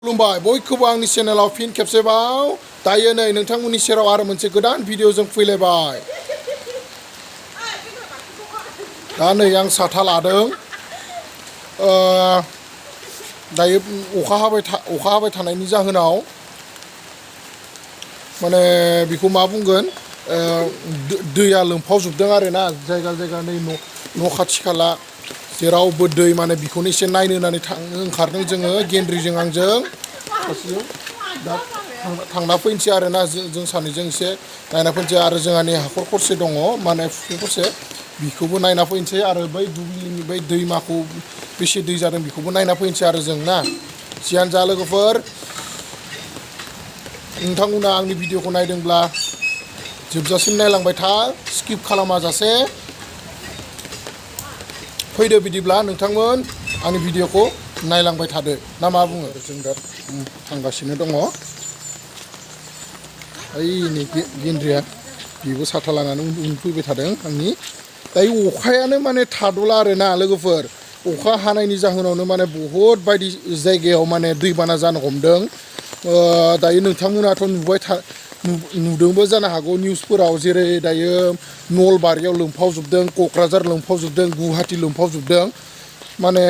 खुलुमबाय बयखौबो आंनि चेनेलाव फिन खेबसेबाव दायो नै नोंथांमोननि सेराव आरो मोनसे गोदान भिडिअजों फैलायबाय दा नै आं साथा लादों दायो अखा हाबाय थानायनि जाहोनाव माने बेखौ मा बुंगोन दैया लोमफावजोबदों आरोना जायगा जायगा नै न' खाथि खाला जेरावबो दै माने बेखौनो एसे नायनो होननानै ओंखारदों जोङो गेन्द्रिजों आंजों दा थांना फैनोसै आरोना जों सानैजों एसे नायना फैनोसै आरो जोंहानि हाखर खरसे दङ माने फुख्रि खरसे बेखौबो नायना फैनोसै आरो बै दुब्लिनि बै दैमाखौ बेसे दै जादों बेखौबो नायना फैनोसै आरो जों ना जियानो जा लोगोफोर नोंथांमोना आंनि भिडिअखौ नायदोंब्ला जोबजासिम नायलांबाय था स्किप खालामाजासे फैदो बिदिब्ला नोंथांमोन आंनि भिडिअखौ नायलांबाय थादो ना मा बुङो जों दा थांगासिनो दङ ओइनि गेन्द्रिया बेबो साथा लानानै उनफैबाय थादों आंनि दायो अखायानो माने थाद'ला आरोना लोगोफोर अखा हानायनि जाहोनावनो माने बहुद बायदि जायगायाव माने दैबाना जानो हमदों दायो नोंथांमोनाथ' नुदोंबो जानो हागौ निउसफोराव जेरै दायो नलबारियाव लोमफावजोबदों क'क्राझार लोमफावजोबदों गुवाहाटि लोमफावजोबदों माने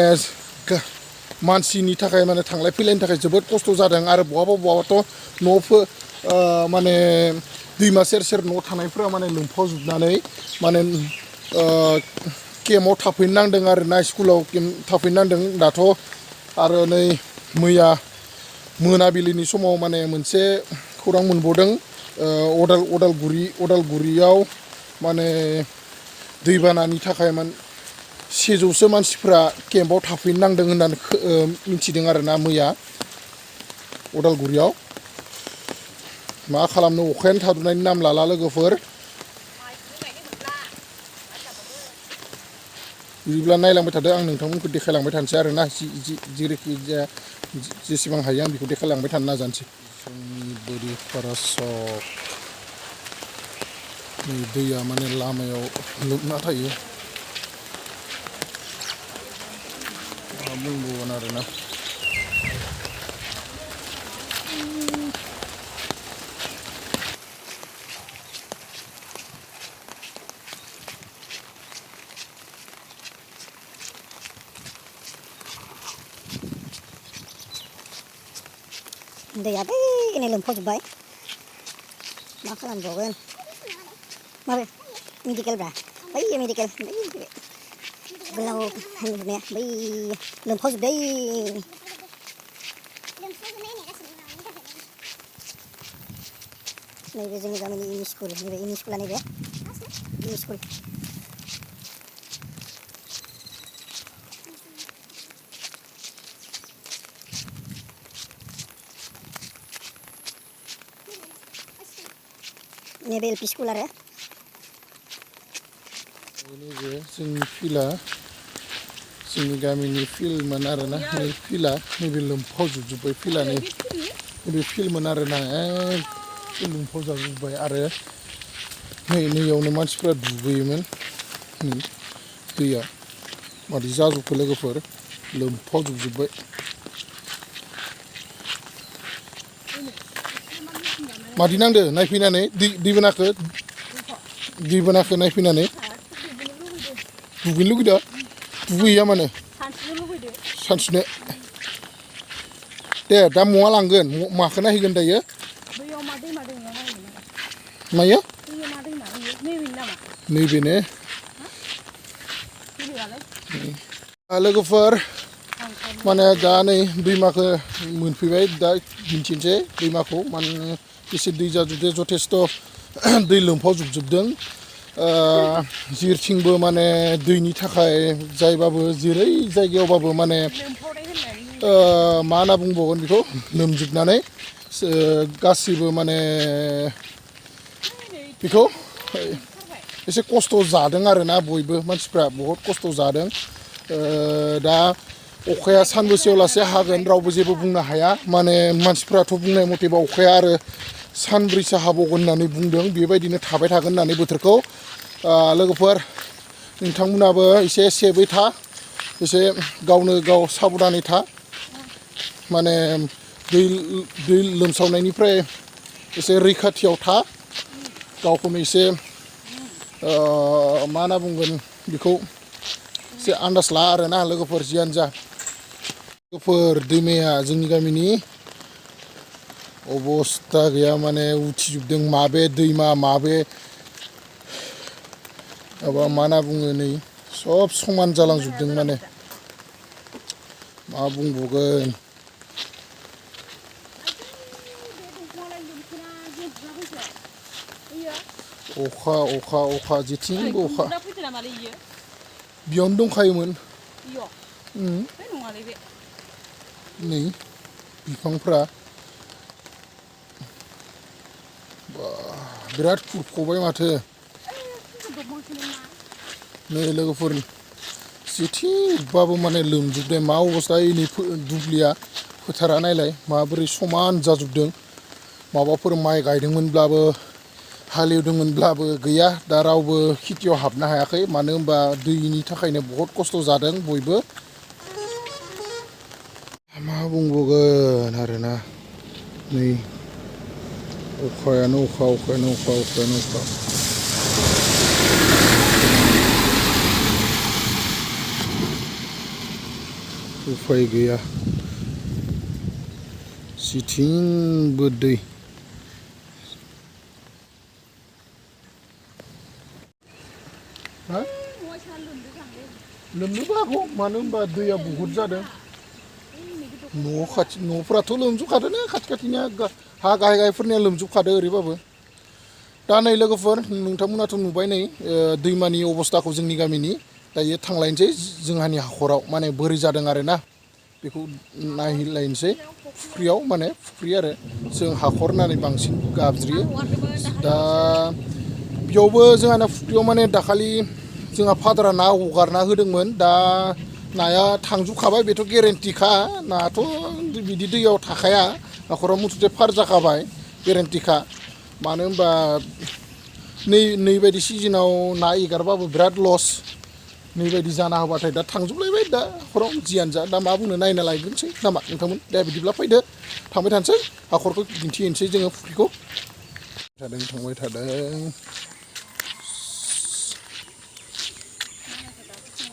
मानसिनि थाखाय माने थांलाय फैलायनि थाखाय जोबोद खस्थ' जादों आरो बहाबाथ' न'फोर माने दैमा सेर सेर न' थानायफोरा माने लोमफावजोबनानै माने केम्पआव थाफैनो नांदों आरोना स्कुलाव थाफैनो नांदों दाथ' आरो नै मैया मोनाबिलिनि समाव माने मोनसे खौरां मोनबावदों अदालगुरियाव माने दैबानानि थाखाय माने 700सो मानसिफ्रा केम्पआव थाफैनो नांदों होननानै मिथिदों आरोना मैया अदालगुरियाव मा खालामनो अखायानो थाद'नायनि नाम लाला लोगोफोर बिदिब्ला नायलांबाय थादो आं नोंथांमोनखौ देखायलांबाय थानोसै आरोना जेरैखि जाया जेसेबां हायो आं बेखौ देखायलांबाय थानो नाजानोसै जोंनि बोरिफारा सक दैया माने लामायाव लोमना थायो मा बुंबावगोन आरोना दैया बैनै लोमफावजोब्बाय मा खालामबावगोन माबे मेडिकेलब्रा बै मेडिकेल गोलाव हान्थिनाया बै लोमफावजोब्बाय नैबे जोंनि गामिनि एम इ स्कुल नैबे एम इ स्कुला नैबे एम इ स्कुल नैबे एल पि स्कुल आरो नैबे जोंनि फिल्डआ जोंनि गामिनि फिल्डमोन आरोना नै फिल्डआ नैबे लोमफावजोबबाय फिल्डआ नैबे फिल्डमोन आरोना लोमफावजोबबाय आरो नैयावनो मानसिफ्रा दुगैयोमोन दैया मादै जाजोबखो लोगोफोर लोमफावजोबबाय मादि नांदो नायफैनानै दैबानाखौ नायफैनानै दुगैनो लुगैदो दुगैया मानो सानस्रिनो दे दा महा लांगोन माखौ नायहैगोन दायो मायो नैबेनो लोगोफोर माने दा नै दैमाखौ मोनफैबाय दा दिन्थिनोसै दैमाखौ माने एसे दै जाजोबदों जथेस्थ' दै लोमफावजोबदों जेरथिंबो माने दैनि थाखाय जायबाबो जेरै जायगायावबाबो माने मा होनना बुंबावगोन बेखौ लोमजोबनानै गासैबो माने बेखौ एसे खस्थ' जादों आरोना बयबो मानसिफ्रा बहुद खस्थ' जादों दा अखाया सानबेसेयाव लासै हागोन रावबो जेबो बुंनो हाया माने मानसिफ्राथ' बुंनाय मथेबा अखाया आरो सानब्रैसो हाबावगोन होननानै बुंदों बेबायदिनो थाबाय थागोन होननानै बोथोरखौ लोगोफोर नोंथांमोनाबो एसे सेफै था एसे गावनो गाव साबधानै था माने दै दै लोमसावनायनिफ्राय एसे रैखाथियाव था गावखौनो एसे मा होनना बुंगोन बेखौ एसे आन्दाज ला आरोना लोगोफोर जियानो जा लोगोफोर दैमाया जोंनि गामिनि अबस्था गैया माने उथिजोबदों माबे दैमा माबे माबा मा होनना बुङो नै सब समान जालांजोबदों माने मा बुंबावगोन अखा अखा अखा जेथिंबो अखा बेयावनो दंखायोमोन नै बिफांफ्रा बिराद खुरख'बाय माथो नै लोगोफोर जेथिंबाबो माने लोमजोबदों मा अबस्था नै दुब्लिया फोथारा नायलाय माबोरै समान जाजोबदों माबाफोर माइ गायदोंमोनब्लाबो हालेवदोंमोनब्लाबो गैया दा रावबो खेथियाव हाबनो हायाखै मानो होनबा दैनि थाखायनो बहुद खस्थ' जादों बयबो मा बुंबावगोन आरोना नै अखायानो अखा अखायानो अखा अखायानो अखा उफाय गैया जेथिंबो दै लोमनोबो हागौ मानो होनबा दैया बहुद जादों न' खाथि न'फोराथ' लोमजोबखादों खाथि खाथिनिया हा गाहाय गाहायफोरनिया लोमजोबखादों ओरैबाबो दा नै लोगोफोर नोंथांमोनाथ' नुबाय नै दैमानि अबस्थाखौ जोंनि गामिनि दायो थांलायनोसै जोंहानि हाखराव माने बोरै जादों आरोना बेखौ नायलायनोसै फुख्रियाव माने फुख्रि आरो जों हाखर होननानै बांसिन गाबज्रियो दा बेयावबो जोंहाना फुख्रियाव माने दाखालि जोंहा फादारा ना हगारना होदोंमोन दा नाया थांजोबखाबाय बेथ' गेरेन्टिखा नायाथ' बिदि दैयाव थाखाया हाखराव मुथुथे फार जाखाबाय गेरेन्टिखा मानो होनबा नैबायदि सिजोनाव ना एगारबाबो बिराद लस नैबायदि जाना होबाथाय दा थांजोबलायबाय दा हाखराव जियानो जा दा मा बुंनो नायना लायग्रोनोसै नामा नोंथांमोन दे बिदिब्ला फैदो थांबाय थानोसै हाखरखौ दिन्थिहैनोसै जोङो फुख्रिखौ थांबाय थादों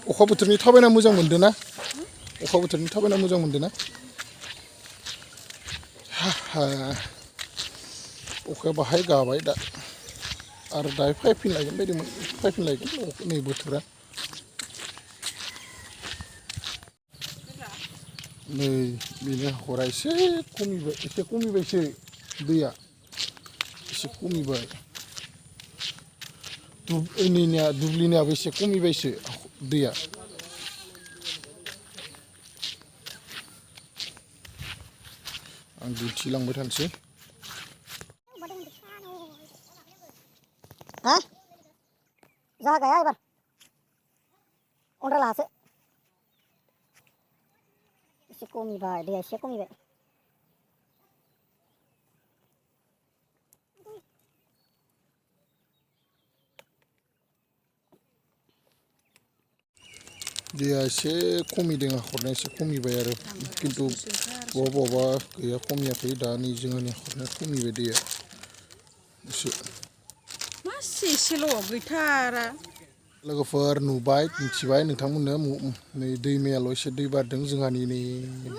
अखा बोथोरनि थाबायना मोजां मोनदों ना अखा बोथोरनि थाबायना मोजां मोनदों ना अखाया बाहाय गाबाय दा आरो दायो फैफिनलायगोन बायदिमोन फैफिनलायगोन नै बोथोरा नै बेनो हाखरा एसे खमिबायसो दैया एसे खमिबाय दुब्लिनियाबो एसे खमिबायसो दैया आं दिन्थिलांबाय थानोसै जागाया एबार अन्ध्रा लाहासो एसे खमिबाय दैया एसे खमिबाय दैया एसे खमिदों हाखरना एसे खमिबाय आरो खिन्थु बबा गैया खमियाखै दा नै जोंहानि हाखरना खमिबाय दैया एसे एसेल' गैथारा लोगोफोर नुबाय मिथिबाय नोंथांमोननो नै दैमायाल' एसे दै बारदों जोंहानि नै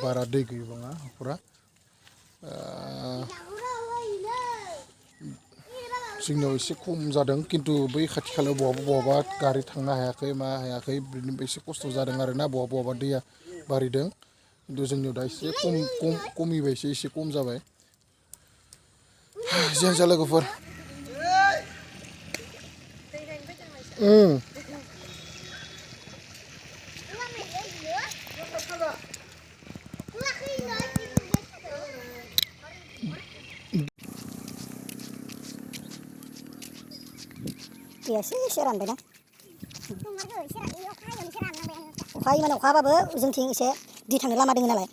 बारा दै गैबाङा हाखरा जोंनियाव एसे खम जादों खिन्थु बै खाथि खालायाव बहाबा गारि थांनो हायाखै मा हायाखै बिदिनो एसे खस्थ' जादों आरोना बहाबा दैया बारिदों खिन्थु जोंनियाव दा एसे खमिबायसो एसे खम जाबाय जियानो जा लोगोफोर एसे रानबायना अखा माने अखा हाबाबो जोंथिं एसे दै थांनो लामा दङ नालाय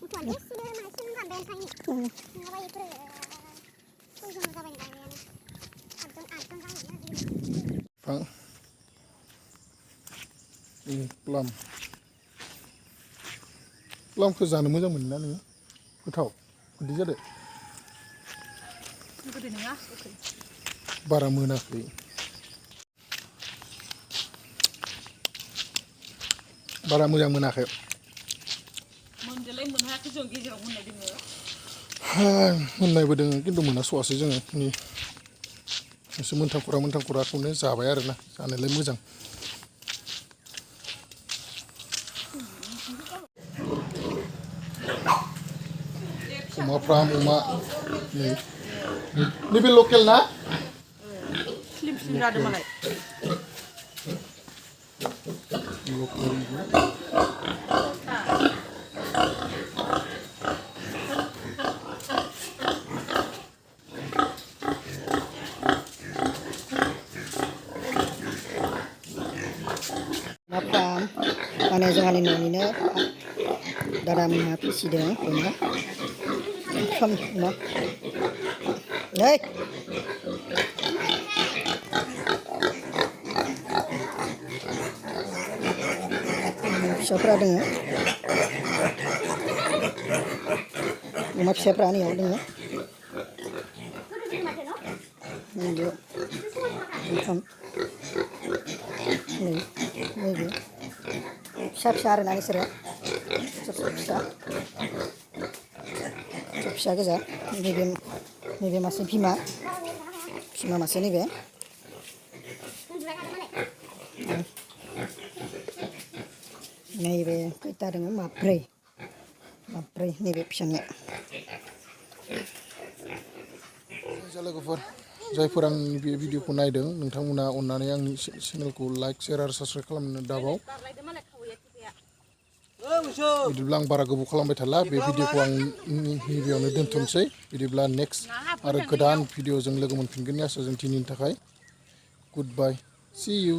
प्लामखौ जानो मोजां मोनो ना नोङो गोथाव बिदि जादो गोदै नङा बारा मोनाखै बारा मोजां मोनाखै मोनदोलाय मोनहायाखै जों गेजेराव मोननाय दोङो मोननायबो दोङो खिन्थु मोनासवासै जोङो एसे मोनथाम खराखौनो जाबाय आरोना जानोलाय मोजां अमा फ्राम अमा नैबे लकेल ना स्लिम स्लिम जादों मालाय फ्राम माने जोंहानि न'निनो दादामोनहा फिसिदों अमा फ्राम अमा नै फिसाफ्रा दोङो अमा फिसाफ्रा नैयाव दोङो नैबे ओंखाम नैबे फिसा फिसा आरोना बिसोरो फिसा गोजा नैबे मासे बिमा मासे नैबे नैबे खैथा दङ माब्रै नैबे फिसानिया लोगोफोर जायफोर आंनि बे भिडिअखौ नायदों नोंथांमोना अननानै आंनि चेनेलखौ लाइक शेयार आरो साबस्क्राइब खालामनो दाबाव बिदिब्ला आं बारा गोबाव खालामबाय थाला बे भिडिअखौ आं नैबेयावनो दोनथ'नोसै बिदिब्ला नेक्स्ट आरो गोदान भिडिअजों लोगो मोनफिनगोननि आसा जों दिनैनि थाखाय गुड बाय सी इउ